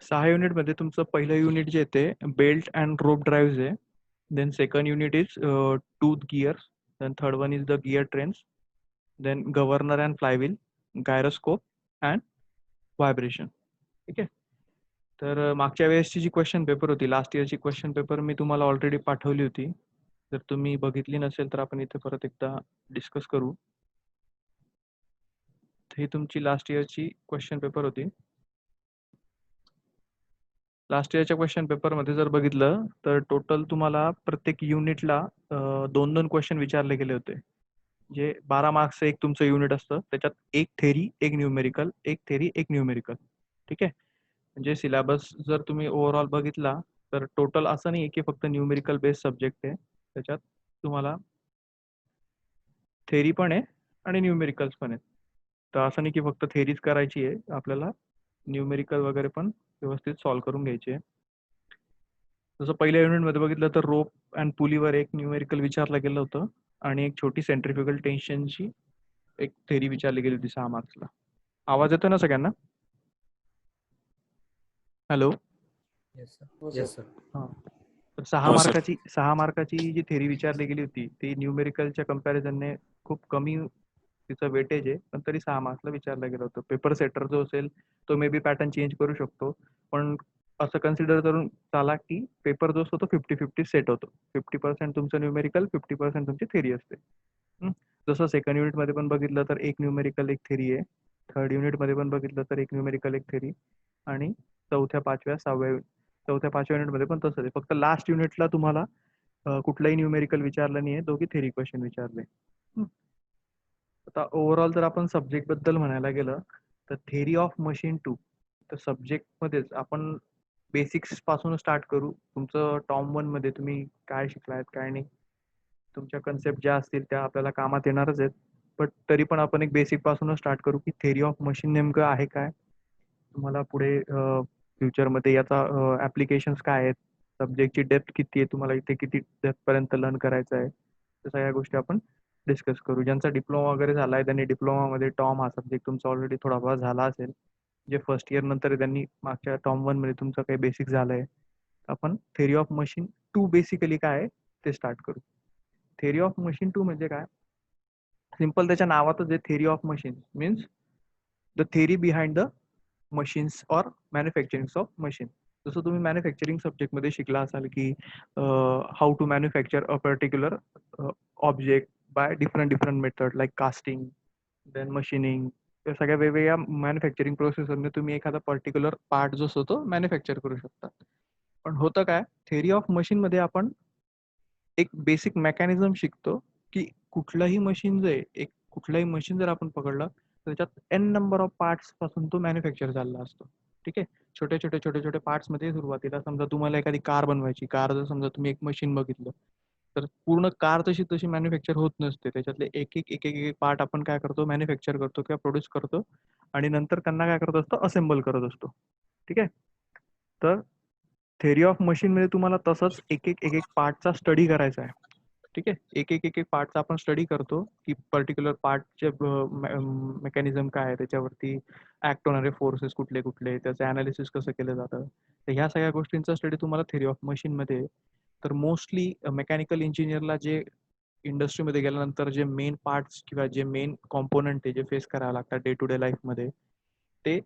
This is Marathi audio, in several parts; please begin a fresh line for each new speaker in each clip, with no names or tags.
6 युनिटमध्ये तुमचं पहिलं युनिट जे येते बेल्ट अँड रोप ड्राईव्हज आहे. Then second unit is tooth gears. Then third one is the gear trains. Then governor and flywheel, gyroscope and vibration. ठीक आहे. तर मागच्या वेळेसची जी क्वेश्चन पेपर होती, लास्ट इयरची क्वेश्चन पेपर मी तुम्हाला ऑलरेडी पाठवली होती. जर तुम्ही बघितली नसेल तर आपण इथे परत एकदा डिस्कस करू. ही तुमची लास्ट इयरची क्वेश्चन पेपर होती. लास्ट इयरच्या क्वेश्चन पेपरमध्ये जर बघितलं तर टोटल तुम्हाला प्रत्येक युनिटला 2-2 क्वेश्चन विचारले गेले होते. जे 12 मार्क्सचं एक तुमचं युनिट असतं. त्याच्यात एक थेरी, एक न्यूमेरिकल, एक थेरी, एक न्यूमेरिकल. ठीक आहे. म्हणजे सिलेबस जर तुम्ही ओव्हरऑल बघितला तर टोटल असं नाही की फक्त न्यूमेरिकल बेस्ड सब्जेक्ट आहे. त्याच्यात तुम्हाला थेरी पण आहे आणि न्यूमेरिकल्स पण आहेत. तर असं नाही की फक्त थेरीज करायची आहे, आपल्याला न्यूमेरिकल वगैरे पण व्यवस्थित सॉल्व्ह करून घ्यायचे आहे. जसं पहिल्या युनिटमध्ये बघितलं तर रोप अँड पुलीवर एक न्यूमेरिकल विचारलं गेलं होतं आणि एक छोटी सेंट्रिफ्युगल टेन्शनची एक थेरी विचारली गेली होती 6 मार्क्सला. आवाज येतो ना सगळ्यांना? हॅलो.
Yes sir.
हां. तर 6 मार्काची जी थेरी विचारली गेली होती ती न्यूमेरिकलच्या कंपॅरिझनने खूप कमी तिचं वेटेज आहे, पण तरी 6 मार्क्सला विचारलं गेलं होतं. पेपर सेटर जो असेल तो मे बी पॅटर्न चेंज करू शकतो, पण असं कन्सिडर करून चाला की पेपर जो असतो तो 50-50 सेट होतो. 50% तुमचं न्यूमेरिकल, 50% तुमची थेरी असते. हं. जसं सेकंड युनिटमध्ये पण बघितलं तर एक न्यूमेरिकल, एक थेरी आहे. थर्ड युनिटमध्ये पण बघितलं तर एक न्यूमेरिकल, एक थेरी आणि चौथ्या, पाचव्या युनिटमध्ये पण तसंच आहे. फक्त लास्ट युनिटला तुम्हाला कुठलाही न्यूमेरिकल विचारलं नाहीये, दोघी थेरी क्वेश्चन विचारले. हं. आता ओव्हरऑल जर आपण सब्जेक्ट बद्दल म्हणायला गेलं तर थेरी ऑफ मशीन 2 तर सब्जेक्टमध्येच आपण बेसिक्स पासून स्टार्ट करू. तुमचं टॉम 1 मध्ये तुम्ही काय शिकलायत काय नाही, तुमच्या कन्सेप्ट ज्या असतील त्या आपल्याला कामात येणारच आहेत. बट तरी पण आपण एक बेसिक पासूनच स्टार्ट करू की थेरी ऑफ मशीन नेमकं आहे काय, तुम्हाला पुढे फ्युचरमध्ये याचा ॲप्लिकेशन्स काय आहेत, सब्जेक्टची डेप्थ किती आहे, तुम्हाला इथे किती डेप्थपर्यंत लर्न करायचं आहे, त्या सगळ्या गोष्टी आपण डिस्कस करू. ज्यांचा डिप्लोमा वगैरे झाला आहे त्यांनी डिप्लोमामध्ये टॉम हा सब्जेक्ट तुमचा ऑलरेडी थोडाफार झाला असेल. जे फर्स्ट इयर नंतर त्यांनी मागच्या टॉम 1 मध्ये तुमचं काही बेसिक झालं आहे. आपण थेरी ऑफ मशीन 2 बेसिकली काय आहे ते स्टार्ट करू. थेरी ऑफ मशीन 2 म्हणजे काय? सिंपल त्याच्या नावातच आहे theory of machine means the theory behind the machines or manufacturing of machine. जसं तुम्ही मॅन्युफॅक्चरिंग सब्जेक्टमध्ये शिकला असाल की how to manufacture a particular object by different different method like casting, then machining, या सगळ्या वेगवेगळ्या मॅन्युफॅक्चरिंग प्रोसेसरने तुम्ही एखादा पर्टिक्युलर पार्ट जो असतो तो मॅन्युफॅक्चर करू शकता. पण होतं काय, थेरी ऑफ मशीनमध्ये आपण एक बेसिक मेकॅनिझम शिकतो की कुठलंही मशीन जे एक कुठलंही मशीन जर आपण पकडलं तर त्याच्यात एन नंबर ऑफ पार्ट्स पासून तो मॅन्युफॅक्चर झालेला असतो. ठीक आहे. छोटे छोटे पार्ट्समध्ये सुरुवातीला समजा तुम्हाला एखादी कार बनवायची, कार जर समजा तुम्ही एक मशीन बघितलं तर पूर्ण कार तशी तशी मॅन्युफॅक्चर होत नसते. त्याच्यातले एक एक पार्ट आपण काय करतो, मॅन्युफॅक्चर करतो किंवा प्रोड्यूस करतो आणि नंतर त्यांना काय करत असतो, असेंबल करत असतो. ठीक आहे. तर थेरी ऑफ मशीनमध्ये तुम्हाला तसंच एक एक पार्टचा स्टडी करायचा आहे. ठीक आहे. एक एक पार्टचा आपण स्टडी करतो की पर्टिक्युलर पार्टचे मेकॅनिझम काय आहे, त्याच्यावरती ऍक्ट होणारे फोर्सेस कुठले कुठले, त्याचं अनालिसिस कसं केलं जातं. तर ह्या सगळ्या गोष्टींचा स्टडी तुम्हाला थेरी ऑफ मशीनमध्ये. तर मोस्टली मेकॅनिकल इंजिनियरला जे इंडस्ट्रीमध्ये गेल्यानंतर जे मेन पार्ट्स किंवा जे मेन कॉम्पोनंट आहे जे फेस करावे लागतात डे टू डे लाईफमध्ये ते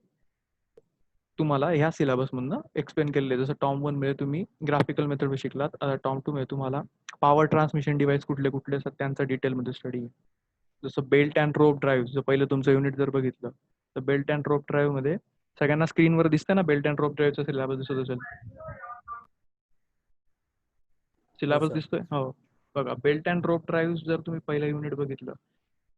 तुम्हाला ह्या सिलेबसमधनं एक्सप्लेन केलेले. जसं टॉम 1 मध्ये तुम्ही ग्राफिकल मेथड शिकलात, टॉम 2 मध्ये तुम्हाला पॉवर ट्रान्समिशन डिव्हाइस कुठले कुठले असतात त्यांचा डिटेलमध्ये स्टडी. जसं बेल्ट अँड रोप ड्राईव्ह, जर पहिलं तुमचं युनिट जर बघितलं तर बेल्ट अँड रोप ड्राईव्ह मध्ये सगळ्यांना स्क्रीनवर दिसतं ना, बेल्ट अँड रोप ड्राईव्हचा सिलेबस दिसत असेल. सिलेबस दिसतोय हो. बघा, बेल्ट अँड रोप ड्राईव्ह जर तुम्ही पहिलं युनिट बघितलं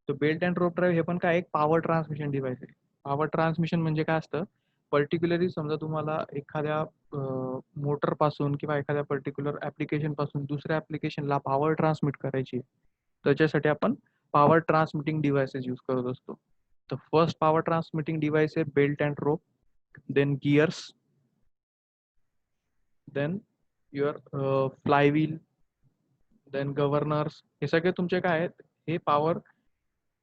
तर बेल्ट अँड रोप ड्राईव्ह हे पण काय एक पॉवर ट्रान्समिशन डिव्हाइस आहे. पॉवर ट्रान्समिशन म्हणजे काय असतं, पर्टिक्युलरली समजा तुम्हाला एखाद्या मोटर पासून किंवा एखाद्या पर्टिक्युलर ऍप्लिकेशन पासून दुसऱ्या ऍप्लिकेशनला पॉवर ट्रान्समिट करायची, त्याच्यासाठी आपण पॉवर ट्रान्समिटिंग डिव्हाइसेस यूज करत असतो. तर फर्स्ट पॉवर ट्रान्समिटिंग डिव्हाइस आहे belt and rope, then gears, then your flywheel, then governors. हे सगळे तुमचे काय आहेत, हे पॉवर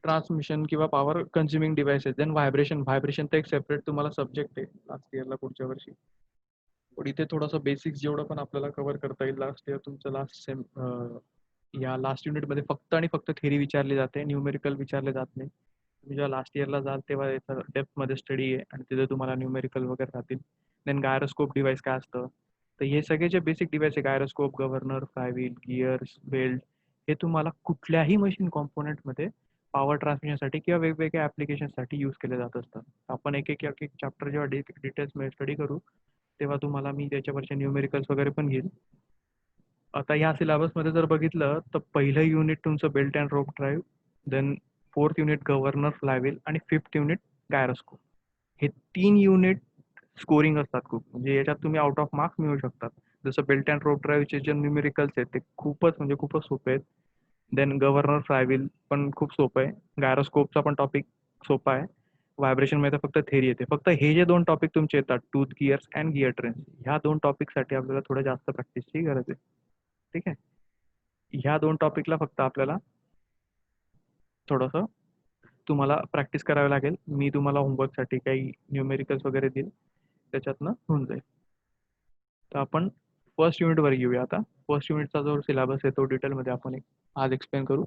ट्रान्समिशन किंवा power consuming devices. Then vibration तर एक सेपरेट तुम्हाला सब्जेक्ट आहे लास्ट इयरला पुढच्या वर्षी. पण इथे थोडंसं बेसिक्स जेवढं पण आपल्याला कव्हर करता येईल लास्ट इयर तुमचं लास्ट सेम या लास्ट युनिटमध्ये फक्त आणि फक्त थेरी विचारली जाते, न्यूमेरिकल विचारले जात नाही. तुम्ही जेव्हा लास्ट इयरला जाल तेव्हा याचा डेप्थमध्ये स्टडी आहे आणि तिथे तुम्हाला न्यूमेरिकल वगैरे राहतील. देन गायरोस्कोप डिव्हाइस काय असतं, तर हे सगळे जे बेसिक डिव्हाइस आहे gyroscope, governor, flywheel, gears, belt, हे तुम्हाला कुठल्याही मशीन कॉम्पोनंटमध्ये पॉवर ट्रान्समिशनसाठी किंवा वेगवेगळ्या ॲप्लिकेशनसाठी यूज केले जात असतात. आपण एक एक चॅप्टर जेव्हा डिटेल्समध्ये स्टडी करू तेव्हा तुम्हाला मी त्याच्यावरचे न्यूमेरिकल्स वगैरे पण घेईल. आता ह्या सिलेबसमध्ये जर बघितलं तर पहिलं युनिट तुमचं belt and rope drive, then fourth unit governor, flywheel आणि फिफ्थ युनिट गायरोस्कोप. हे 3 युनिट स्कोरिंग असतात खूप, म्हणजे याच्यात तुम्ही आउट ऑफ मार्क्स मिळवू शकतात. जसं बेल्ट अँड रोप ड्राईव्हचे जे न्यूमेरिकल्स आहेत ते खूपच सोपे आहेत. देन गव्हर्नर फ्लायव्हील पण खूप सोपं आहे. गायरोस्कोपचा पण टॉपिक सोपा आहे. व्हायब्रेशनमध्ये फक्त थेरी येते. फक्त हे जे 2 टॉपिक तुमचे येतात tooth gears and gear trains, ह्या 2 टॉपिकसाठी आपल्याला थोडं जास्त प्रॅक्टिसची गरज आहे. ठीक आहे. ह्या 2 टॉपिकला फक्त आपल्याला थोडंसं तुम्हाला प्रॅक्टिस करावी लागेल. मी तुम्हाला होमवर्कसाठी काही न्यूमेरिकल्स वगैरे देईल, त्याच्यातनं होऊन जाईल. तर आपण फर्स्ट युनिटवर येऊया आता. फर्स्ट युनिटचा जो सिलेबस आहे तो डिटेलमध्ये आपण आज एक्सप्लेन करू.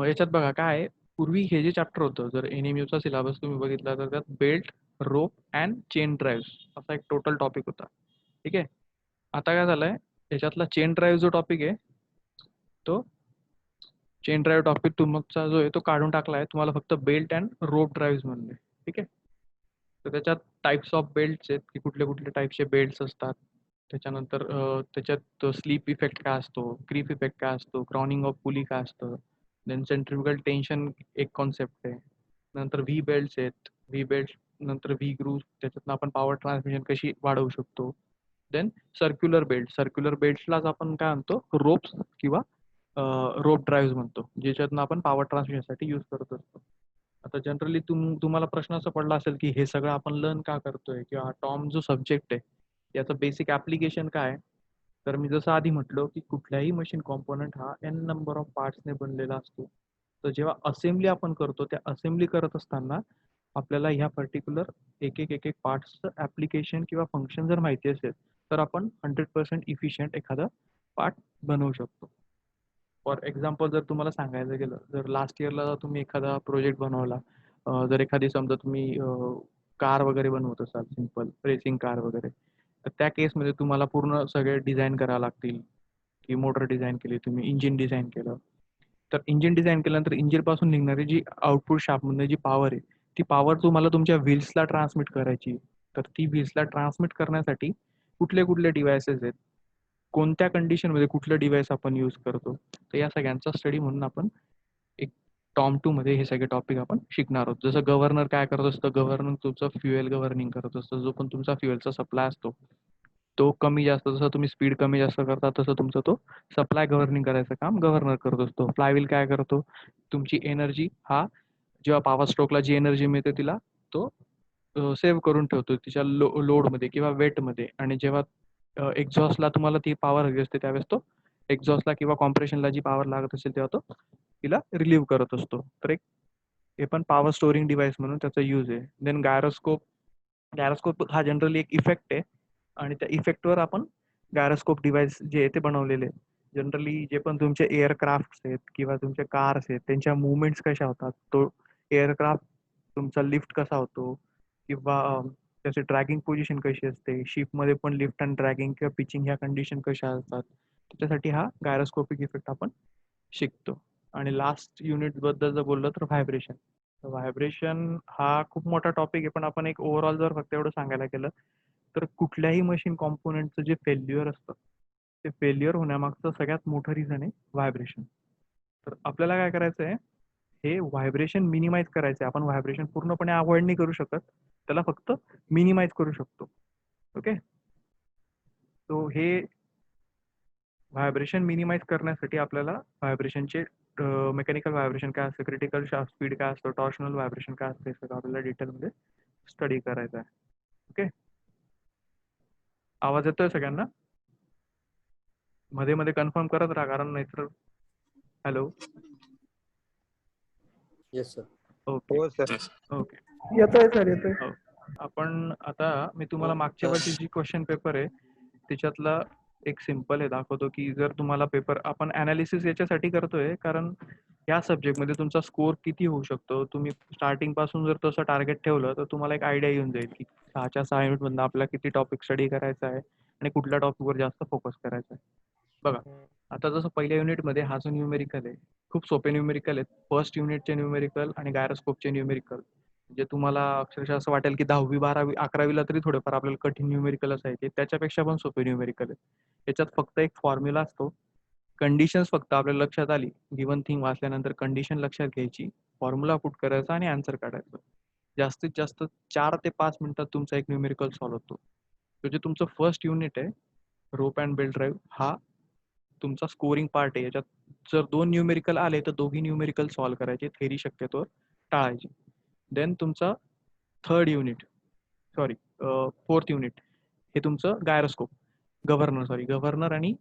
याच्यात बघा काय आहे, पूर्वी हे जे चॅप्टर होतं, जर NMUचा सिलेबस तुम्ही बघितला तर त्यात belt, rope and chain drive असा एक टोटल टॉपिक होता. ठीक आहे. आता काय झालंय, याच्यातला चेन ड्राईव्ह जो टॉपिक आहे तो चेन ड्राईव्ह टॉपिक तुमचा जो आहे तो काढून टाकला आहे. तुम्हाला फक्त बेल्ट अँड रोप ड्राईव्ह म्हणले. ठीक आहे. तर त्याच्यात टाईप्स ऑफ बेल्ट्स आहेत की कुठले कुठले टाईपचे बेल्ट्स असतात. त्याच्यानंतर त्याच्यात स्लीप इफेक्ट काय असतो, क्रीप इफेक्ट काय असतो, क्रॉनिंग ऑफ पुली काय असतं, देन सेंट्रिफ्युगल टेन्शन एक कॉन्सेप्ट आहे. नंतर व्ही बेल्ट्स आहेत. व्ही बेल्ट नंतर व्ही ग्रूव्ह, त्याच्यातनं आपण पॉवर ट्रान्समिशन कशी वाढवू शकतो. देन सर्क्युलर बेल्ट्सलाच आपण काय म्हणतो, रोप्स किंवा रोप ड्राईव्ह म्हणतो, ज्याच्यातनं आपण पॉवर ट्रान्समिशनसाठी यूज करत असतो. आता जनरली तुम्हाला प्रश्न असा पडला असेल की हे सगळं आपण लर्न का करतोय, किंवा टॉम जो सब्जेक्ट आहे याचं बेसिक ॲप्लिकेशन काय आहे. तर मी जसं आधी म्हटलं की कुठल्याही मशीन कॉम्पोनंट हा n नंबर ऑफ पार्ट्सने बनलेला असतो. तर जेव्हा असेंब्ली आपण करतो, त्या असेंब्ली करत असताना आपल्याला ह्या पर्टिक्युलर एक एक पार्ट्सचं ॲप्लिकेशन किंवा फंक्शन जर माहिती असेल तर आपण 100% इफिशियंट एखादा पार्ट बनवू शकतो. फॉर एक्झाम्पल जर तुम्हाला सांगायचं गेलं, जर लास्ट इयरला तुम्ही एखादा प्रोजेक्ट बनवला, जर एखादी समजा तुम्ही कार वगैरे बनवत असाल, सिम्पल रेसिंग कार वगैरे, तर त्या केसमध्ये तुम्हाला पूर्ण सगळे डिझाईन करावं लागतील. की मोटर डिझाईन केली तुम्ही, इंजिन डिझाईन केलं, तर इंजिन डिझाईन केल्यानंतर इंजिनपासून निघणारी जी आउटपुट शाफ्टमधून जी पॉवर आहे, ती पॉवर तुम्हाला तुमच्या व्हील्सला ट्रान्समिट करायची. तर ती व्हील्सला ट्रान्समिट करण्यासाठी कुठले कुठले डिव्हायसेस आहेत, कोणत्या कंडिशनमध्ये कुठलं डिव्हाइस आपण यूज करतो, तर या सगळ्यांचा स्टडी म्हणून आपण एक टॉम 2 मध्ये हे सगळे टॉपिक आपण शिकणार आहोत. जसं गव्हर्नर काय करत असतं, गव्हर्नर तुमचं फ्युएल गव्हर्निंग करत असतं. जो पण तुमचा फ्युएलचा सप्लाय असतो तो कमी जास्त, जसं तुम्ही स्पीड कमी जास्त करता तसं तुमचं तो सप्लाय गव्हर्निंग करायचं काम गव्हर्नर करत असतो. फ्लायव्हील काय करतो, तुमची एनर्जी हा जेव्हा पॉवर स्ट्रोकला जी एनर्जी मिळते तिला तो सेव्ह करून ठेवतो तिच्या लोडमध्ये किंवा वेटमध्ये, आणि जेव्हा एक्झॉस्टला तुम्हाला ती पॉवर हवी असते त्यावेळेस तो एक्झॉस्टला किंवा कॉम्प्रेशनला जी पॉवर लागत असेल तेव्हा तो तिला रिलीव्ह करत असतो. तर एक हे पण पॉवर स्टोरिंग डिव्हाइस म्हणून त्याचा यूज आहे. देन गायरोस्कोप, गायरोस्कोप हा जनरली एक इफेक्ट आहे आणि त्या इफेक्टवर आपण गायरोस्कोप डिव्हाइस जे आहे ते बनवलेले आहे. जनरली जे पण तुमचे एअरक्राफ्ट आहेत किंवा तुमचे कार्स आहेत त्यांच्या मुवमेंट्स कशा होतात, तो एअरक्राफ्ट तुमचा लिफ्ट कसा होतो किंवा त्याची ड्रॅगिंग पोझिशन कशी असते, शिपमध्ये पण लिफ्ट अँड ड्रॅगिंग किंवा पिचिंग ह्या कंडिशन कशा असतात, त्याच्यासाठी हा गायरोस्कोपिक इफेक्ट आपण शिकतो. आणि लास्ट युनिट बद्दल जर बोललं तर व्हायब्रेशन. व्हायब्रेशन हा खूप मोठा टॉपिक आहे, पण आपण एक ओव्हरऑल जर फक्त एवढं सांगायला गेलं तर कुठल्याही मशीन कॉम्पोनंटचं जे फेल्युअर असतं ते फेल्युअर होण्यामागचं सगळ्यात मोठं रिझन आहे व्हायब्रेशन. तर आपल्याला काय करायचं आहे, हे व्हायब्रेशन मिनिमाइज करायचं आहे. आपण व्हायब्रेशन पूर्णपणे अवॉइड नाही करू शकत, त्याला फक्त मिनिमाइज करू शकतो. ओके. तो हे व्हायब्रेशन मिनिमाइज करण्यासाठी आपल्याला व्हायब्रेशनचे मेकॅनिकल व्हायब्रेशन काय असतं, क्रिटिकल स्पीड काय असतं, टॉर्शनल व्हायब्रेशन काय असतं, हे सगळं आपल्याला डिटेलमध्ये स्टडी करायचं आहे. ओके. आवाज येतोय सगळ्यांना? मध्ये मध्ये कन्फर्म करत राहा, कारण नाहीतर हॅलो.
Yes, sir.
ओके
हो सर.
ओके
येतोय सर येतोय.
हो. आपण आता मी तुम्हाला मागच्या वर्षी जी क्वेश्चन पेपर आहे त्याच्यातला एक सिंपल हे दाखवतो की जर तुम्हाला पेपर आपण अनालिसिस याच्यासाठी करतोय कारण या सब्जेक्टमध्ये तुमचा स्कोर किती होऊ शकतो. तुम्ही स्टार्टिंग पासून जर तसं टार्गेट ठेवलं तर तुम्हाला एक आयडिया येऊन जाईल की 6च्या 6 युनिटमधनं आपल्याला किती टॉपिक स्टडी करायचा आहे आणि कुठल्या टॉपिकवर जास्त फोकस करायचा आहे. बघा, आता जसं पहिल्या युनिटमध्ये हा जो न्यूमेरिकल आहे, खूप सोपे न्यूमेरिकल आहेत. फर्स्ट युनिटचे न्यूमेरिकल आणि गायरोस्कोपचे न्यूमेरिकल म्हणजे तुम्हाला अक्षरशः असं वाटेल की 10वी, 12वी, 11वीला तरी थोडेफार आपल्याला कठीण न्यूमेरिकल असायचे. त्याच्यापेक्षा पण सोपे न्यूमेरिकल आहेत. याच्यात फक्त एक फॉर्म्युला असतो. कंडिशन्स फक्त आपल्या लक्षात आली. गिवन थिंग वाचल्यानंतर कंडिशन लक्षात घ्यायची, फॉर्म्युला पुट करायचा आणि आन्सर काढायचं. जास्तीत जास्त 4 ते 5 मिनिटात तुमचा एक न्यूमेरिकल सॉल्व्ह होतो. म्हणजे तुमचं फर्स्ट युनिट आहे, रोप अँड बेल ड्राईव्ह हा तुमचा स्कोरिंग पार्ट आहे. याच्यात जर 2 न्यूमेरिकल आले तर दोघी न्यूमेरिकल सॉल्व्ह करायचे. थेरी शक्यतोवर टाळायची. देन तुमचा third unit sorry fourth unit हे तुमचं गायरोस्कोप गव्हर्नर आणि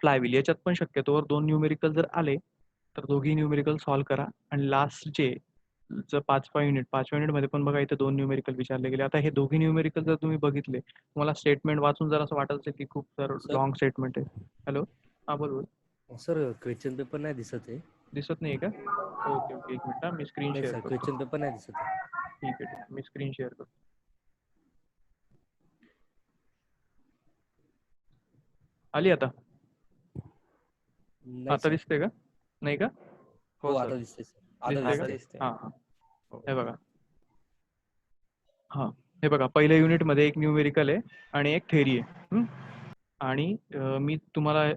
फ्लायव्हील याच्यात पण शक्यतोवर 2 न्यूमेरिकल जर आले तर दोघी न्यूमेरिकल सॉल्व्ह करा आणि लास्टचे जर 5व्या युनिटमध्ये पण बघा इथे 2 न्यूमेरिकल विचारले गेले. आता हे दोघी न्यूमेरिकल जर तुम्ही बघितले, तुम्हाला स्टेटमेंट वाचून जर असं वाटत असेल की खूप जर
सर
लॉंग स्टेटमेंट आहे. हॅलो, हां बोल.
सर क्वेश्चन पेपर नाही दिसत आहे.
दिसत नाही का? ओके ओके, एक मिनिट मी स्क्रीन
नाही
शेअर
सर,
करतो.
क्वेश्चन पेपर नाही दिसत आहे.
ठीक आहे, मी स्क्रीन शेअर करतो. आली आता?
नाही
आता
सर.
दिसते का? नाही का?
हो आता दिसते सर. आता
दिसते का?
दिसते.
हां हां, हे बघा. हां, हे बघा पहिल्या युनिटमध्ये एक न्यूमेरिकल आहे आणि एक थेरी आहे. आणि मी तुम्हाला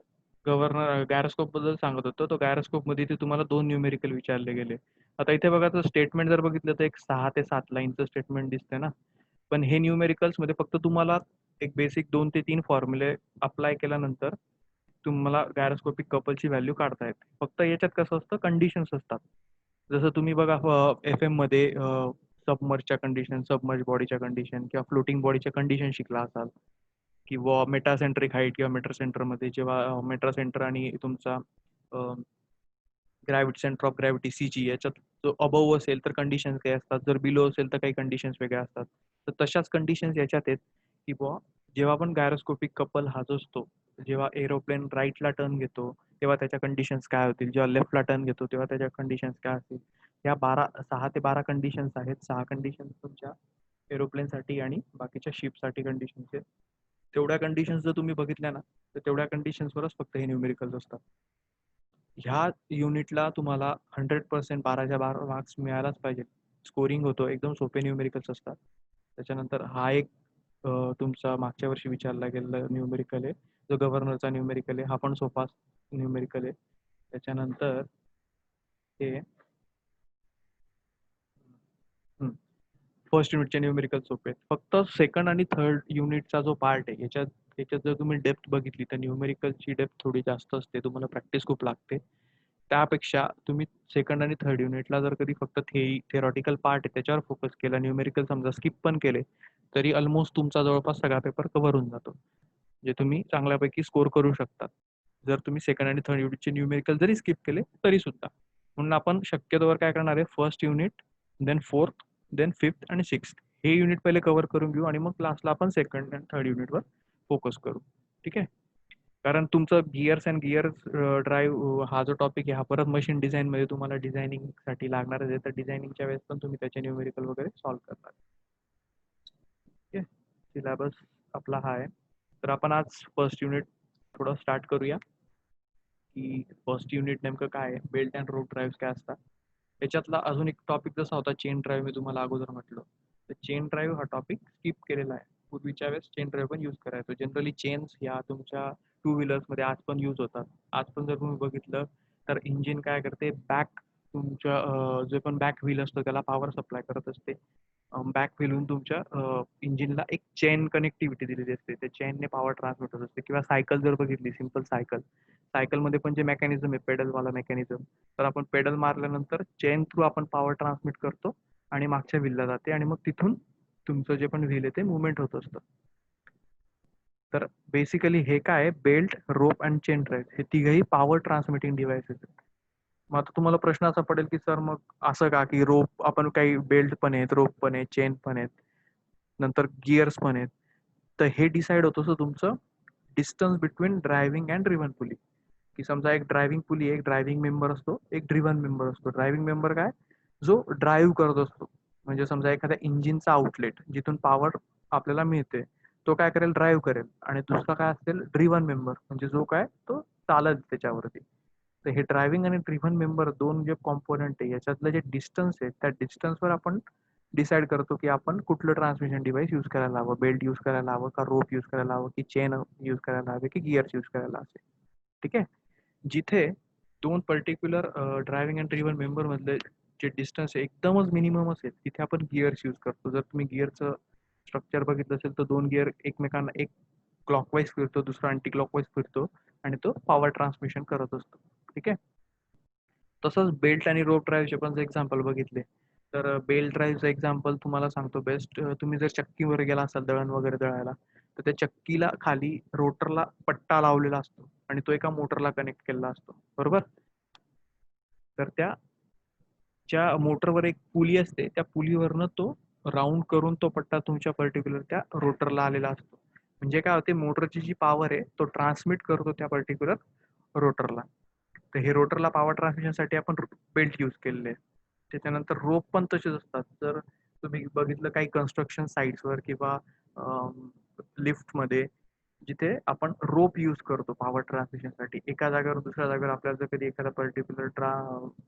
गायरोस्कोप बद्दल सांगत होतो. तो गायरोस्कोप मध्ये ते तुम्हाला 2 न्यूमेरिकल विचारले गेले. आता इथे बघा तर स्टेटमेंट जर बघितलं तर एक 6 ते 7 लाईनचं स्टेटमेंट दिसतंय ना. पण हे न्यूमेरिकल्स मध्ये फक्त तुम्हाला एक बेसिक 2 ते 3 फॉर्म्युले अप्लाय केल्यानंतर तुम्हाला गायरोस्कोपिक कपलची व्हॅल्यू काढता येते. फक्त याच्यात कसं असतं कंडिशन्स असतात. जसं तुम्ही बघा एफएम मध्ये सबमर्जच्या कंडिशन, सबमर्ज बॉडीच्या कंडिशन किंवा फ्लोटिंग बॉडीच्या कंडिशन शिकला असाल किंवा मेटासेंट्रिक हाईट किंवा मेट्रो सेंटरमध्ये जेव्हा मेट्रो सेंटर आणि तुमचा gravity centre of gravity CG याच्यात जो अबव असेल तर कंडिशन्स काही असतात, जर बिलो असेल तर काही कंडिशन्स वेगळ्या असतात. तर तशाच कंडिशन्स याच्यात आहेत की बुवा जेव्हा पण गायरोस्कोपिक कपल हा जो असतो, जेव्हा एरोप्लेन राईटला टर्न घेतो तेव्हा त्याच्या कंडिशन्स काय होतील, जेव्हा लेफ्टला टर्न घेतो तेव्हा त्याच्या कंडिशन्स काय असतील. या 6 ते 12 कंडिशन्स आहेत. 6 कंडिशन्स तुमच्या एरोप्लेनसाठी आणि बाकीच्या शिपसाठी कंडिशन्स आहेत. तेवढ्या कंडिशन्स जर तुम्ही बघितल्या ना तर तेवढ्या कंडिशन्सवरच फक्त हे न्यूमेरिकल्स असतात. ह्या युनिटला तुम्हाला 100% 12च्या 12 मार्क्स मिळायलाच पाहिजे. स्कोरिंग होतो. एकदम सोपे न्यूमेरिकल्स असतात. त्याच्यानंतर हा एक तुमचा मागच्या वर्षी विचारला गेलेला न्यूमेरिकल आहे. जो गव्हर्नरचा न्यूमेरिकल आहे. हा पण सोपा न्यूमेरिकल आहे. त्याच्यानंतर हे फर्स्ट युनिटचे न्यूमेरिकल सोपे आहेत. फक्त सेकंड आणि थर्ड युनिटचा जो पार्ट आहे याच्यात याच्यात जर तुम्ही डेप्थ बघितली तर न्यूमेरिकलची डेप्थ थोडी जास्त असते. तुम्हाला प्रॅक्टिस खूप लागते. त्यापेक्षा तुम्ही सेकंड आणि थर्ड युनिटला जर कधी फक्त थेरॉटिकल पार्ट आहे त्याच्यावर फोकस केला, न्यूमेरिकल समजा स्किप पण केले, तरी ऑलमोस्ट तुमचा जवळपास सगळा पेपर कव्हर होऊन जातो. जे तुम्ही चांगल्यापैकी स्कोर करू शकता. जर तुम्ही सेकंड आणि थर्ड युनिटचे न्यूमेरिकल जरी स्किप केले तरी सुद्धा. म्हणून आपण शक्यतोवर काय करणार आहे, first unit, then fourth, then fifth आणि सिक्स्थ हे युनिट पहिले कव्हर करून घेऊ आणि मग लास्टला आपण सेकंड आणि थर्ड युनिटवर फोकस करू. ठीक आहे? कारण तुमचं गिअर्स अँड गिअर्स ड्राईव्ह हा जो टॉपिक आहे हा परत मशीन डिझाईनमध्ये तुम्हाला डिझायनिंगसाठी लागणारच आहे. तर डिझायनिंगच्या वेळेस पण तुम्ही त्याचे न्यूमेरिकल वगैरे सॉल्व्ह करणार. ठीक आहे? सिलेबस आपला हा आहे. तर आपण आज फर्स्ट युनिट थोडं स्टार्ट करूया की फर्स्ट युनिट नेमकं काय आहे, बेल्ट अँड रोप ड्राईव्ह काय असतात. त्याच्यातला अजून एक टॉपिक जसा होता चेन ड्राईव्ह, मी तुम्हाला अगोदर म्हटलं. तर चेन ड्राईव्ह हा टॉपिक स्किप केलेला आहे. पूर्वीच्या वेळेस चेन ड्राईव्ह पण यूज करायचो. जनरली चेन्स ह्या तुमच्या टू व्हीलर्समध्ये आज पण यूज होतात. आज पण जर तुम्ही बघितलं तर इंजिन काय करते, बॅक तुमच्या जे पण बॅक व्हील असतो त्याला पॉवर सप्लाय करत असते. बॅक व्हीलहून तुमच्या इंजिनला एक चेन कनेक्टिव्हिटी दिलेली असते. त्या चेनने पॉवर ट्रान्समिट होत असते. किंवा सायकल जर बघितली, सिंपल सायकल, सायकलमध्ये पण जे मेकॅनिझम आहे पेडलवाला मेकॅनिझम, तर आपण पेडल मारल्यानंतर चेन थ्रू आपण पॉवर ट्रान्समिट करतो आणि मागच्या व्हीलला जाते आणि मग तिथून तुमचं जे पण व्हील आहे ते मुवमेंट होत असतं. तर बेसिकली हे काय belt, rope and chain drive हे तिघही पॉवर ट्रान्समिटिंग डिव्हाइसेस आहेत. मग आता तुम्हाला प्रश्न असा पडेल की सर मग असं का की रोप आपण काही बेल्ट पण आहेत, रोप पण आहे, चेन पण आहेत, नंतर गिअर्स पण आहेत. तर हे डिसाईड होतं सर तुमचं distance between driving and driven pulley. की समजा एक ड्रायव्हिंग पुली आहे, एक ड्रायव्हिंग मेंबर असतो, एक ड्रिव्हन मेंबर असतो. ड्रायव्हिंग मेंबर काय, जो ड्राईव्ह करत असतो. म्हणजे समजा एखाद्या इंजिनचा आउटलेट जिथून पॉवर आपल्याला मिळते, तो काय करेल, ड्राईव्ह करेल. आणि दुसरा काय असेल, ड्रिव्हन मेंबर, म्हणजे जो काय तो चालत त्याच्यावरती. तर हे ड्रायव्हिंग आणि ड्रिव्हन मेंबर दोन जे कॉम्पोनंट आहे, याच्यातलं जे डिस्टन्स आहे, त्या डिस्टन्सवर आपण डिसाईड करतो की आपण कुठलं ट्रान्समिशन डिव्हाइस यूज करायला हवं, बेल्ट यूज करायला हवं का, रोप यूज करायला हवं की चेन यूज करायला हवे की गिअर्स यूज करायला हवे. ठीक आहे. जिथे दोन particular driving and driven member मधले जे डिस्टन्स एकदमच मिनिमम असेल, तिथे आपण गिअर्स यूज करतो. जर तुम्ही गिअरचं स्ट्रक्चर बघितलं असेल तर दोन गिअर एकमेकांना, एक क्लॉकवाईज फिरतो, दुसरा अँटी क्लॉकवाईज फिरतो आणि तो पॉवर ट्रान्समिशन करत असतो. ठीक आहे. तसंच बेल्ट आणि रोप ड्राईव्हचे पण एक्झाम्पल बघितले तर बेल्ट ड्राईव्हचं एक्झाम्पल तुम्हाला सांगतो बेस्ट. तुम्ही जर चक्कीवर गेला असाल दळण वगैरे दळायला, तर त्या चक्कीला खाली रोटरला पट्टा लावलेला असतो आणि तो एका मोटरला कनेक्ट केलेला असतो, बरोबर. तर त्या ज्या मोटरवर एक पुली असते, त्या पुलीवरनं तो राऊंड करून तो पट्टा तुमच्या पर्टिक्युलर त्या रोटरला आलेला असतो. म्हणजे काय होते, मोटरची जी पॉवर आहे तो ट्रान्समिट करतो त्या पर्टिक्युलर रोटरला. तर हे रोटरला पॉवर ट्रान्समिशनसाठी आपण बेल्ट यूज केलेले आहे. त्याच्यानंतर रोप पण तसेच असतात. जर तुम्ही बघितलं काही कन्स्ट्रक्शन साईट्सवर किंवा लिफ्टमध्ये, जिथे आपण रोप यूज करतो पॉवर ट्रान्समिशनसाठी. एका जागेवर दुसऱ्या जागेवर आपल्याला जर कधी एखादा पर्टिक्युलर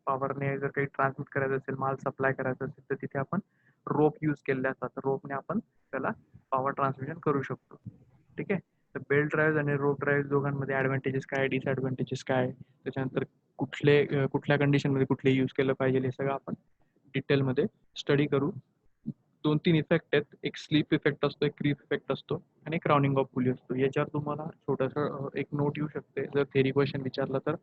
पॉवरने जर काही ट्रान्समिट करायचं असेल, माल सप्लाय करायचा असेल, तर तिथे आपण रोप यूज केलेले असतात. रोपने आपण त्याला पॉवर ट्रान्समिशन करू शकतो. ठीक आहे. तर बेल्ट ड्राईव्ह आणि रोप ड्राईव्ह दोघांमध्ये ऍडव्हान्टेजेस काय, डिसएडव्हान्टेजेस काय, त्याच्यानंतर कुठल्या कंडिशनमध्ये कुठले यूज केलं पाहिजे, हे सगळं आपण डिटेलमध्ये स्टडी करू. 2-3 इफेक्ट आहेत. एक स्लीप इफेक्ट असतो, एक क्रीप इफेक्ट असतो आणि एक राउंडिंग ऑफ पुली असतो. याच्यावर तुम्हाला छोटंसं एक नोट येऊ शकते. जर थेरी क्वेश्चन विचारला तर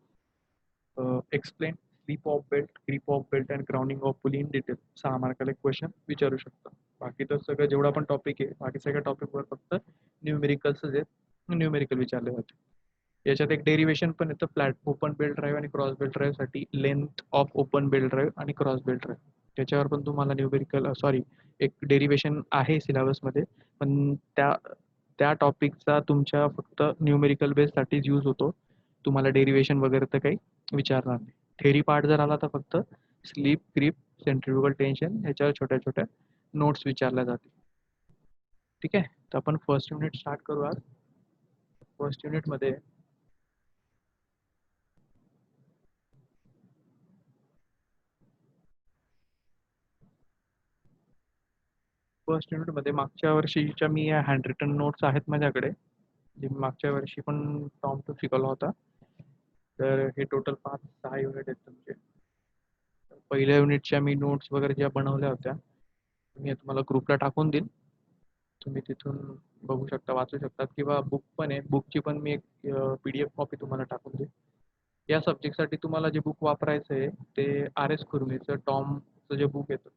explain slip of belt, creep of belt and grounding of pulley in detail. 6 मार्काला एक क्वेश्चन विचारू शकतो. बाकी तर सगळं जेवढा पण टॉपिक आहे, बाकी सगळ्या टॉपिकवर फक्त न्यूमेरिकल्सच आहेत. न्यूमेरिकल विचारले जाते. याच्यात एक डेरिवेशन पण येतं, फ्लॅट ओपन बेल्ट ड्राईव्ह आणि क्रॉस बेल्ट ड्राईव्हसाठी length of open belt drive आणि क्रॉस बेल्ट ड्राईव्ह. त्याच्यावर पण तुम्हाला न्यूमेरिकल एक डेरिवेशन आहे सिलेबसमध्ये, पण त्या त्या टॉपिकचा तुमच्या फक्त न्यूमेरिकल बेससाठीच यूज होतो. तुम्हाला डेरिवेशन वगैरे तर काही विचारणार नाही. थेरी पार्ट जर आला तर फक्त स्लीप, क्रीप, सेंट्रिफ्युगल टेन्शन ह्याच्यावर छोट्या छोट्या नोट्स विचारल्या जातील. ठीक आहे. तर आपण फर्स्ट युनिट स्टार्ट करू आज. फर्स्ट युनिटमध्ये मागच्या वर्षीच्या मी हँड रिटन नोट्स आहेत माझ्याकडे, जे मी मागच्या वर्षी पण टॉम टू शिकवला होता. तर हे टोटल 5-6 युनिट आहेत तुमचे. पहिल्या युनिटच्या मी नोट्स वगैरे ज्या बनवल्या होत्या, मी तुम्हाला ग्रुपला टाकून देईल. तुम्ही तिथून बघू शकता, वाचू शकता, किंवा बुक पण आहे. बुकची पण मी एक PDF कॉपी तुम्हाला टाकून देईल. या सब्जेक्टसाठी तुम्हाला जे बुक वापरायचं आहे ते RS कुर्मीचं टॉमचं जे बुक येतं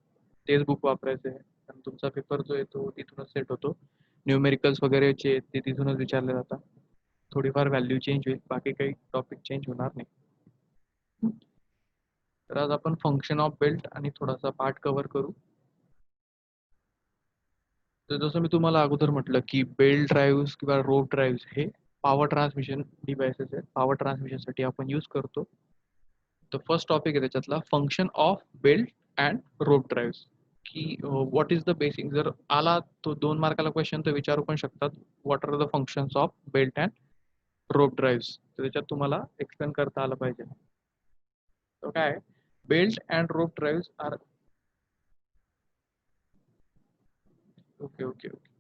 तेच बुक वापरायचं आहे. आणि तुमचा पेपर जो येतो तिथूनच सेट होतो. न्यूमेरिकल्स वगैरेचे ते तिथूनच विचारले जातात. थोडीफार व्हॅल्यू चेंज होईल, बाकी काही टॉपिक चेंज होणार नाही. तर आज आपण फंक्शन ऑफ बेल्ट आणि थोडासा पार्ट कव्हर करू. तर जसं मी तुम्हाला अगोदर म्हटलं की बेल्ट ड्राईव्ह किंवा रोप ड्राईव्ह हे पॉवर ट्रान्समिशन डिव्हाइसेस आहेत. पॉवर ट्रान्समिशनसाठी आपण यूज करतो. तर फर्स्ट टॉपिक आहे त्याच्यातला function of belt and rope drive, की व्हॉट इज द बेसिक. जर आला तो 2 मार्काला क्वेश्चन तर विचारू पण शकतात, what are the functions of belt and rope drive. तर त्याच्यात तुम्हाला एक्सप्लेन करता आलं पाहिजे. तर काय, belt and rope drive are, okay okay okay.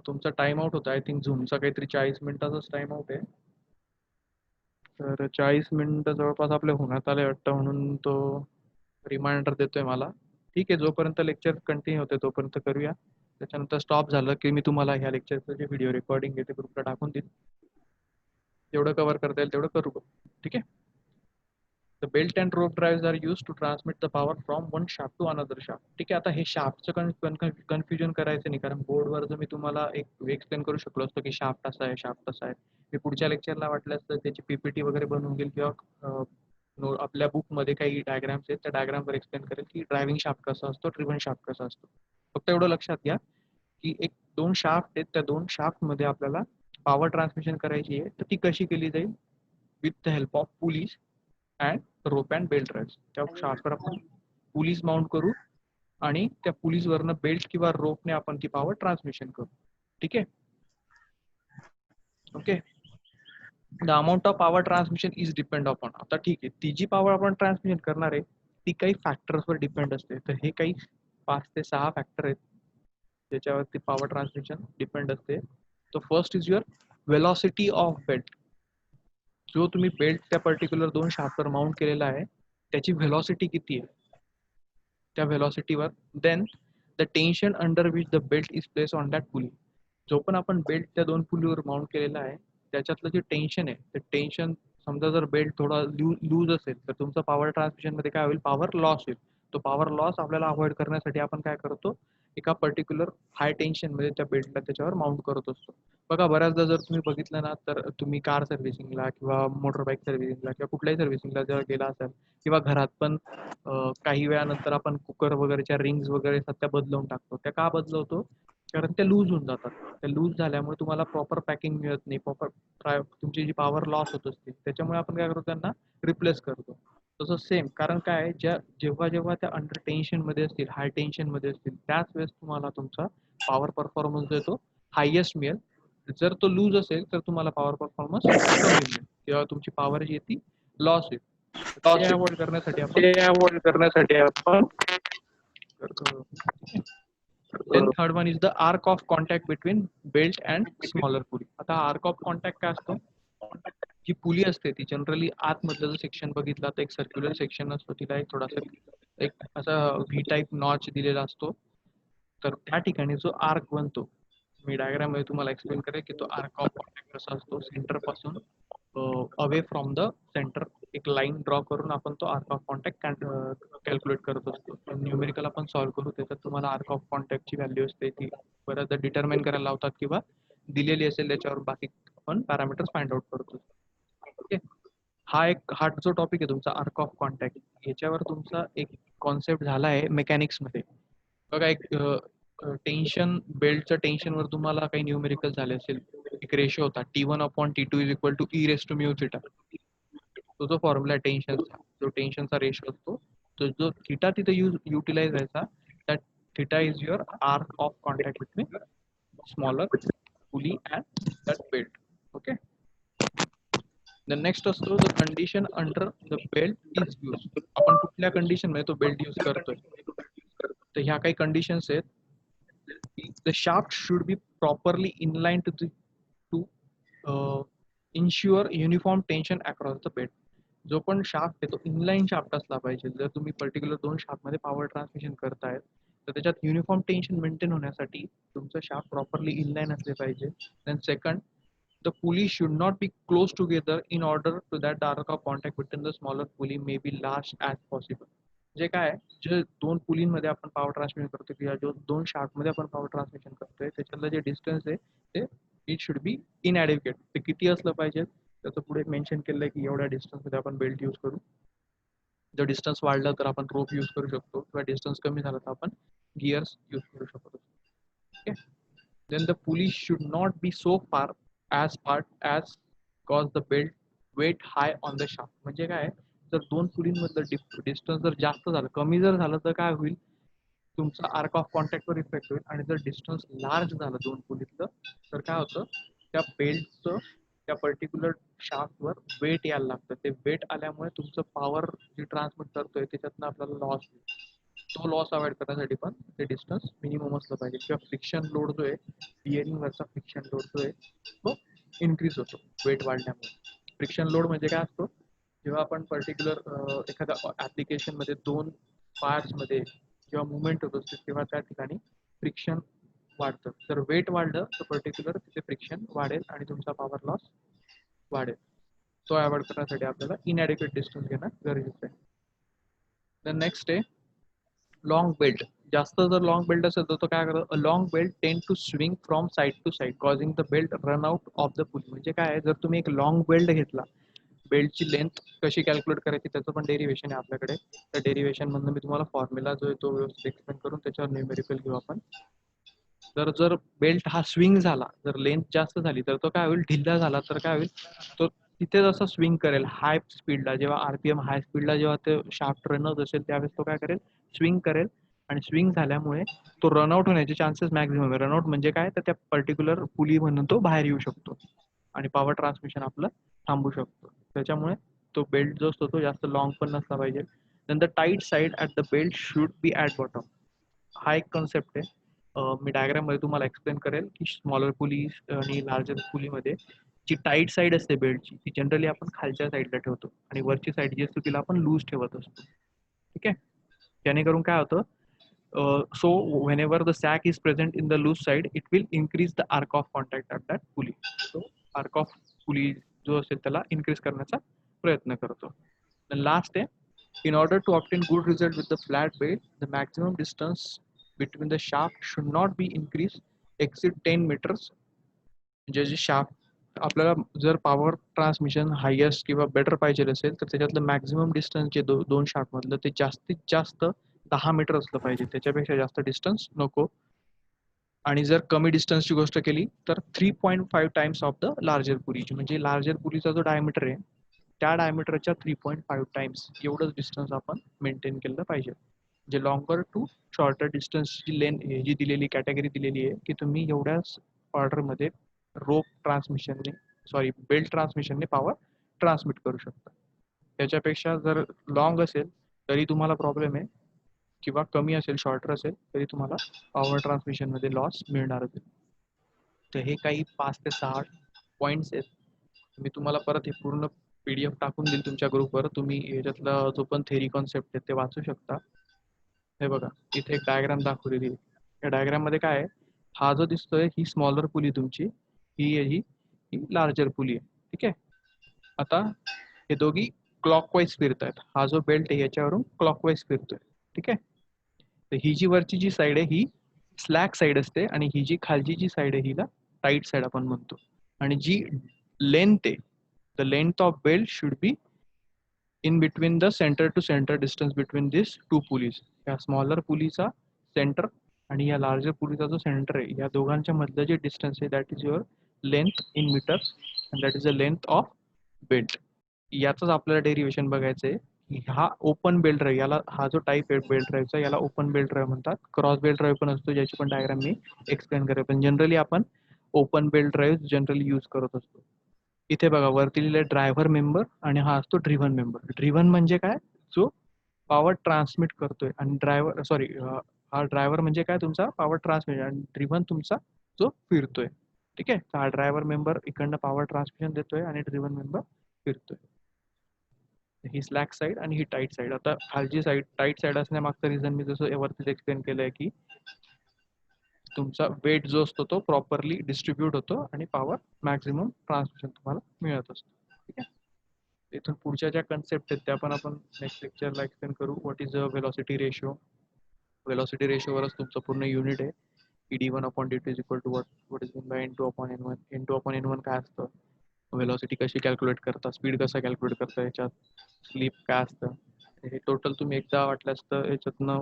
तुमचा टाइम आउट होता, आय थिंक झूमचा काहीतरी 40 मिनिटाचाच टाइम आउट आहे. तर 40 मिनिटं जवळपास आपले होण्यात आले वाटतं, म्हणून तो रिमाइंडर देतोय मला. ठीक आहे, जोपर्यंत लेक्चर कंटिन्यू होते तोपर्यंत करूया. त्याच्यानंतर स्टॉप झालं की मी तुम्हाला ह्या लेक्चरचं जे व्हिडिओ रेकॉर्डिंग आहे ते ग्रुपला टाकून देईन. जेवढं कव्हर करता येईल तेवढं करू. ठीक आहे. The belt and rope drives are used to transmit the power from one shaft to another shaft. ठीक आहे. आता हे शाफ्टचं कन्फ्युजन करायचं नाही, कारण बोर्डवर जर मी तुम्हाला एक एक्सप्लेन करू शकलो असतो की शाफ्ट असा आहे, शाफ्ट असा आहे. मी पुढच्या लेक्चरला वाटल्यास तर त्याची PPT वगैरे बनवून घेईल, किंवा आपल्या बुकमध्ये काही डायग्राम्स आहेत, त्या डायग्रामवर एक्सप्लेन करेल की ड्रायव्हिंग शाफ्ट कसा असतो, ड्रिव्हन शाफ्ट कसा असतो. फक्त एवढं लक्षात घ्या की एक 2 शाफ्ट आहेत, त्या 2 शाफ्टमध्ये आपल्याला पॉवर ट्रान्समिशन करायची आहे, तर ती कशी केली जाईल? With the help of pulleys and rope and belt drives. त्या शाफ्टवर आपण पुलीज माउंट करू आणि त्या पुलीजवरनं बेल्ट किंवा रोपने आपण ती पॉवर ट्रान्समिशन करू. ठीक आहे? Okay. The amount of power transmission is depend upon. आता ठीक आहे, ती जी पॉवर आपण ट्रान्समिशन करणार आहे ती काही फॅक्टर्सवर डिपेंड असते. तर हे काही 5 ते 6 फॅक्टर आहेत ज्याच्यावरती पॉवर ट्रान्समिशन डिपेंड असते. तो first is your velocity of belt. जो तुम्ही बेल्ट त्या पर्टिक्युलर 2 शाफ्टवर माउंट केलेला आहे त्याची व्हेलॉसिटी किती आहे, त्या व्हेलॉसिटीवर. Then the tension under which the belt is place on that pulley. जो पण आपण बेल्ट त्या 2 पुलीवर माउंट केलेला आहे त्याच्यातलं जे टेन्शन आहे ते टेन्शन, समजा जर बेल्ट थोडा लूज असेल तर तुमचं पॉवर ट्रान्समिशन मध्ये काय होईल, पॉवर लॉस होईल. तो पॉवर लॉस आपल्याला अवॉइड करण्यासाठी आपण काय करतो, एका पर्टिक्युलर हाय टेन्शन मध्ये त्या बेल्टला त्याच्यावर माउंट करत असतो. बघा बऱ्याचदा जर तुम्ही बघितलं ना तर तुम्ही कार सर्व्हिसिंगला किंवा मोटरबाईक सर्व्हिसिंगला किंवा कुठल्याही सर्व्हिसिंगला जर गेला असाल किंवा घरात पण काही वेळानंतर आपण कुकर वगैरेच्या रिंग्स वगैरे त्या बदलवून टाकतो. त्या का बदलवतो? कारण त्या लूज होऊन जातात. त्या लूज झाल्यामुळे तुम्हाला प्रॉपर पॅकिंग मिळत नाही, प्रॉपर तुमची जी पॉवर लॉस होत असते त्याच्यामुळे आपण काय करतो, त्यांना रिप्लेस करतो. तसं सेम, कारण काय जेव्हा जेव्हा त्या अंडर टेन्शन मध्ये असतील, हाय टेन्शन मध्ये असतील, त्याच वेळेस तुम्हाला तुमचा पॉवर परफॉर्मन्स देतो हायएस्ट मिळेल. जर तो लूज असेल तर तुम्हाला पॉवर परफॉर्मन्स कमी मिळेल किंवा तुमची पॉवर जी आहे ती लॉस होईल. ते अवॉइड करण्यासाठी आपण करतो. Then third one is the arc of contact between belt and smaller pulley. आता arc of contact काय असतो? जी पुली असते ती जनरली आतमधलं जर सेक्शन बघितला तर एक सर्क्युलर सेक्शन असतो, तिला एक थोडासा एक असा व्ही टाईप नॉच दिलेला असतो. तर त्या ठिकाणी जो आर्क बनतो, मी डायग्राम मध्ये तुम्हाला एक्सप्लेन करेल की तो आर्क ऑफ कॉन्टॅक्ट कसा असतो. सेंटर पासून अवे फ्रॉम द सेंटर एक लाईन ड्रॉ करून आपण तो आर्क ऑफ कॉन्टॅक्ट कॅल्क्युलेट करत असतो. न्यूमेरिकल आपण सॉल्व्ह करू, त्याच्यात तुम्हाला आर्क ऑफ कॉन्टॅक्टची व्हॅल्यू असते ती बऱ्याचदा डिटरमाइन करायला लावतात किंवा दिलेली असेल त्याच्यावर बाकी आपण पॅरामीटर्स फाइंड आउट करतो. ओके. हा जो टॉपिक आहे तुमचा आर्क ऑफ कॉन्टॅक्ट, याच्यावर तुमचा एक कॉन्सेप्ट झाला आहे मेकॅनिक्समध्ये. बघा एक टेन्शन, बेल्टचं टेन्शनवर तुम्हाला काही न्यूमेरिकल झाले असेल, एक रेशो होता T1/T2 is equal to e raise to mu theta. तो जो फॉर्म्युला टेन्शनचा, जो टेन्शनचा रेशो असतो, तो जो थिटा तिथे युटिलाइज व्हायचा, that theta is your arc of contact between smaller pulley and that belt. Okay. The next असतो the condition under the belt is use. आपण कुठल्या कंडिशन मध्ये तो बेल्ट यूज करतोय, तर ह्या काही कंडिशन्स आहेत. The shaft should be properly inline to ensure uniform tension across the belt. जो पण शाफ्ट आहे तो इनलाइन शाफ्ट असला पाहिजे. जर तुम्ही पर्टिक्युलर 2 शाफ्टमध्ये पॉवर ट्रान्समिशन करतायत तर त्याच्यात युनिफॉर्म टेन्शन मेंटेन होण्यासाठी तुमचं शाफ्ट प्रॉपरली इनलाइन असले पाहिजे. Then second, the pulley should not be close together in order to that the arc of contact between the smaller pulley may be large as possible. जे काय जे 2 पुलींमध्ये आपण पॉवर ट्रान्समिशन करतो किंवा जो 2 शाफ्टमध्ये आपण पॉवर ट्रान्समिशन करतोय त्याच्यातलं जे डिस्टन्स आहे ते इट शुड बी इनॲडिक्वेट. ते किती असलं पाहिजे त्याचं पुढे मेन्शन केलं आहे की एवढ्या डिस्टन्समध्ये आपण बेल्ट यूज करू. जर डिस्टन्स वाढलं तर आपण रोप यूज करू शकतो किंवा डिस्टन्स कमी झालं तर आपण गिअर्स यूज करू शकतो. Okay. Then the pulley should not be so far as cause the belt weight high on the shaft. म्हणजे काय, जर 2 पुलींमधलं डिस्टन्स जर जास्त झालं, कमी जर झालं तर काय होईल, तुमचा आर्क ऑफ कॉन्टॅक्टवर इफेक्ट होईल. आणि जर डिस्टन्स लार्ज झालं 2 पुलीतलं तर काय होतं, त्या बेल्टचं त्या पर्टिक्युलर शाफ्टवर वेट यायला लागतं. ते वेट आल्यामुळे तुमचं पॉवर जी ट्रान्समिट करतोय त्याच्यातनं आपल्याला लॉस होईल. तो लॉस अवॉइड करण्यासाठी पण ते डिस्टन्स मिनिमम असलं पाहिजे. किंवा फ्रिक्शन लोड जो आहे, बिअरिंगवरचा फ्रिक्शन लोड जो आहे तो इन्क्रीज होतो वेट वाढल्यामुळे. फ्रिक्शन लोड म्हणजे काय असतो, जेव्हा आपण पर्टिक्युलर एखाद्या ॲप्लिकेशनमध्ये 2 पार्ट्समध्ये जेव्हा मुवमेंट होत असते तेव्हा त्या ठिकाणी फ्रिक्शन वाढतं. जर वेट वाढलं तर पर्टिक्युलर तिथे फ्रिक्शन वाढेल आणि तुमचा पॉवर लॉस वाढेल. तो अवॉइड करण्यासाठी आपल्याला इनॲडिक्वेट डिस्टन्स घेणं गरजेचं आहे. द नेक्स्ट आहे लॉंग बेल्ट. जास्त जर लॉंग बेल्ट असेल तर तो काय करतो, a long belt tend to swing from side to side causing the belt run out of the pulley. म्हणजे काय आहे, जर तुम्ही एक लॉंग बेल्ट घेतला बेल्टची लेंथ कशी कॅल्क्युलेट करायची त्याचं पण डेरिवेशन आहे आपल्याकडे. त्या डेरिवेशन मधनं मी तुम्हाला फॉर्म्युला जो आहे तो व्यवस्थित एक्सप्लेन करून त्याच्यावर न्यूमेरिकल घेऊ आपण. जर बेल्ट हा स्विंग झाला, जर लेंथ जास्त झाली तर तो काय होईल, ढिल्ला झाला तर काय होईल, तो तिथे जसं स्विंग करेल हाय स्पीडला, जेव्हा आरपीएम हाय स्पीडला जेव्हा ते शाफ्ट रन होत असेल त्यावेळेस तो काय करेल, स्विंग करेल. आणि स्विंग झाल्यामुळे तो रनआउट होण्याचे चान्सेस मॅक्झिमम आहे. रनआउट म्हणजे काय, तर त्या पर्टिक्युलर पुली म्हणून तो बाहेर येऊ शकतो आणि पॉवर ट्रान्समिशन आपलं थांबू शकतो. त्याच्यामुळे तो बेल्ट जो असतो तो जास्त लॉंग पण नसला पाहिजे. नंतर tight side at the belt should be at bottom. हा एक कन्सेप्ट आहे. मी डायग्राम मध्ये तुम्हाला एक्सप्लेन करेल की स्मॉलर पुली आणि लार्जर पुलीमध्ये जी टाईट साईड असते बेल्टची ती जनरली आपण खालच्या साईडला ठेवतो आणि वरची साईड जी असते तिला आपण लूज ठेवत असतो. ठीक आहे. जेणेकरून काय होतं, so whenever the sac is present in the loose side it will increase the arc of contact at that pulley. So arc of pulley जो असेल त्याला इन्क्रीज करण्याचा प्रयत्न करतो. लास्ट आहे, in order to obtain good result with the flat belt the maximum distance between the shaft should not be increased exceed 10 meters. म्हणजे जे शाफ्ट आपल्याला जर पॉवर ट्रान्समिशन हायेस्ट किंवा बेटर पाहिजे असेल तर त्याच्यातलं मॅक्झिमम डिस्टन्स जे दोन शाफ्ट मधलं ते जास्तीत जास्त 10 मीटर असलं पाहिजे, त्याच्यापेक्षा जास्त डिस्टन्स नको. आणि जर कमी डिस्टन्सची गोष्ट केली तर 3.5 टाइम्स ऑफ द लार्जर पुलीची, म्हणजे लार्जर पुलीचा जो डायमीटर आहे त्या डायमीटरच्या 3.5 टाइम्स एवढंच डिस्टन्स आपण मेंटेन केलं पाहिजे. जे लॉंगर टू शॉर्टर डिस्टन्सची जी दिलेली कॅटेगरी दिलेली आहे की तुम्ही एवढ्याच ऑर्डरमध्ये रोप ट्रान्समिशनने बेल्ट ट्रान्समिशनने पॉवर ट्रान्समिट करू शकता. त्याच्यापेक्षा जर लॉंग असेल तरी तुम्हाला प्रॉब्लेम आहे, किंवा कमी असेल शॉर्टर असेल तरी तुम्हाला पॉवर ट्रान्समिशनमध्ये लॉस मिळणारच आहे. तर हे काही 5 ते 6 पॉईंट्स आहेत. मी तुम्हाला परत हे पूर्ण PDF टाकून देईल तुमच्या ग्रुपवर, तुम्ही याच्यातला जो पण थेरी कॉन्सेप्ट आहे ते वाचू शकता. हे बघा इथे एक डायग्राम दाखवलेली आहे. या डायग्राम मध्ये काय आहे, हा जो दिसतोय ही स्मॉलर पुली तुमची, ही लार्जर पुली आहे. ठीक आहे. आता हे दोघी क्लॉकवाईज फिरत आहेत. हा जो बेल्ट आहे याच्यावरून क्लॉकवाईज फिरतोय. ठीक आहे. तर ही जी वरची जी साईड आहे ही स्लॅक साईड असते आणि ही जी खालची जी साईड आहे हिला टाईट साईड आपण म्हणतो. आणि जी लेंथ आहे, the length of belt should be in between the centre to centre distance between this two pulleys. या स्मॉलर पुलीचा सेंटर आणि या लार्जर पुलीचा जो सेंटर आहे या दोघांच्या मधलं जे डिस्टन्स आहे that is your length in metres and that is the length of belt. याचंच आपल्याला डेरिवेशन बघायचं आहे. हा ओपन बेल्ट ड्राईव्ह, याला हा जो टाईप आहे बेल्ट ड्राईव्हचा याला ओपन बेल्ट ड्राईव्ह म्हणतात. क्रॉस बेल्ट ड्राईव्ह पण असतो ज्याची पण डायग्राम मी एक्सप्लेन करेल, पण जनरली आपण open belt drive generally use करत असतो. इथे बघा वरती लिहिलंय ड्रायव्हर मेंबर आणि हा असतो ड्रिव्हन मेंबर. ड्रिव्हन म्हणजे काय, जो पॉवर ट्रान्समिट करतोय, आणि हा ड्रायव्हर म्हणजे काय, तुमचा पॉवर ट्रान्समिट, आणि ड्रिव्हन तुमचा जो फिरतोय. ठीक आहे. हा ड्रायव्हर मेंबर इकडनं पॉवर ट्रान्समिशन देतोय आणि ड्रिव्हन मेंबर फिरतोय. ही स्लॅक साईड आणि ही टाईट साईड. आता खालची साईड टाईट साईड असण्यामागचं रिझन मी जसं वरतीच एक्सप्लेन केलंय की तुमचा वेट जो असतो तो प्रॉपरली डिस्ट्रीब्यूट होतो आणि पॉवर मॅक्झिमम ट्रान्समिशन तुम्हाला मिळत असतो. ठीक आहे. इथून पुढच्या ज्या कन्सेप्ट आहेत त्या पण आपण नेक्स्ट लेक्चरला एक्सप्लेन करू. What is a velocity ratio. Velocity रेशोवरच तुमचं पूर्ण युनिट आहे. d1/dt is equal to what is mean by n2/n1. n2/n1 काय असतं, वेलॉसिटी कशी कॅल्क्युलेट करता, स्पीड कसं कॅल्क्युलेट करता, याच्यात स्लीप काय असतं, हे टोटल तुम्ही एकदा वाटल्यास तर याच्यातनं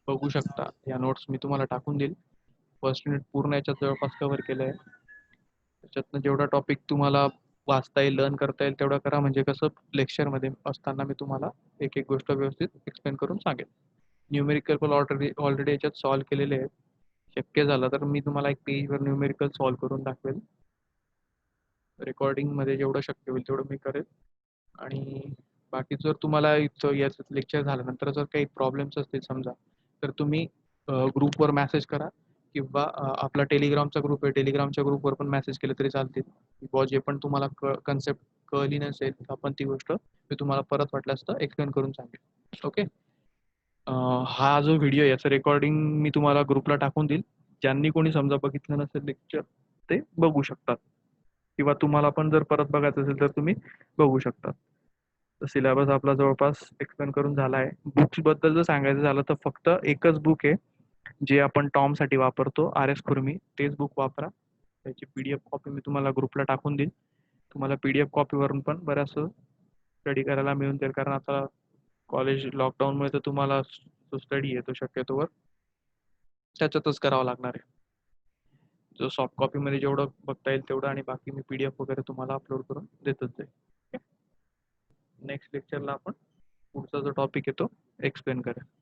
बघू शकता. या नोट्स मी तुम्हाला टाकून देईल. फर्स्ट युनिट पूर्ण याच्यात जवळपास कव्हर केलं आहे. त्याच्यातनं जेवढा टॉपिक तुम्हाला वाचता येईल, लर्न करता येईल तेवढं करा, म्हणजे कसं लेक्चरमध्ये असताना मी तुम्हाला एक एक गोष्ट व्यवस्थित एक्सप्लेन करून सांगेल. न्यूमेरिकल पण ऑलरेडी याच्यात सॉल्व्ह केलेले आहेत. शक्य झालं तर मी तुम्हाला एक पेजवर न्यूमेरिकल सॉल्व्ह करून दाखवेल. रेकॉर्डिंगमध्ये जेवढं शक्य होईल तेवढं मी करेल. आणि बाकी जर तुम्हाला इथं याचं लेक्चर झाल्यानंतर जर काही प्रॉब्लेम्स असतील समजा, तर तुम्ही ग्रुपवर मेसेज करा, किंवा आपला टेलिग्रामचा ग्रुप आहे, टेलिग्रामच्या ग्रुपवर पण मेसेज केले तरी चालतील. किंवा जे पण तुम्हाला कन्सेप्ट कळली नसेल आपण ती गोष्ट मी तुम्हाला परत वाटल्यास तर एक्सप्लेन करून सांगेल. ओके. हा जो व्हिडिओ याचं रेकॉर्डिंग मी तुम्हाला ग्रुपला टाकून देईल. ज्यांनी कोणी समजा बघितलं नसेल लेक्चर ते बघू शकतात, किंवा तुम्हाला पण जर परत बघायचं असेल तर तुम्ही बघू शकता. सिलेबस आपला जवळपास एक्सप्लेन करून झाला आहे. बुक्स बद्दल जर सांगायचं झालं तर फक्त एकच बुक आहे जे आपण टॉम साठी वापरतो, RS खुर्मी, तेच बुक वापरा. त्याची PDF कॉपी मी तुम्हाला ग्रुपला टाकून देईल. तुम्हाला PDF कॉपीवरून पण बऱ्याच स्टडी करायला मिळून जाईल, कारण आता कॉलेज लॉकडाऊनमुळे तर तुम्हाला जो स्टडी आहे तो शक्यतोवर त्याच्यातच करावा लागणार आहे. जो सॉफ्ट कॉपीमध्ये जेवढं बघता येईल तेवढं, आणि बाकी मी PDF वगैरे तुम्हाला अपलोड करून देतच जाईल. नेक्स्ट लेक्चरला आपण पुढचा जो टॉपिक आहे तो एक्सप्लेन करेल.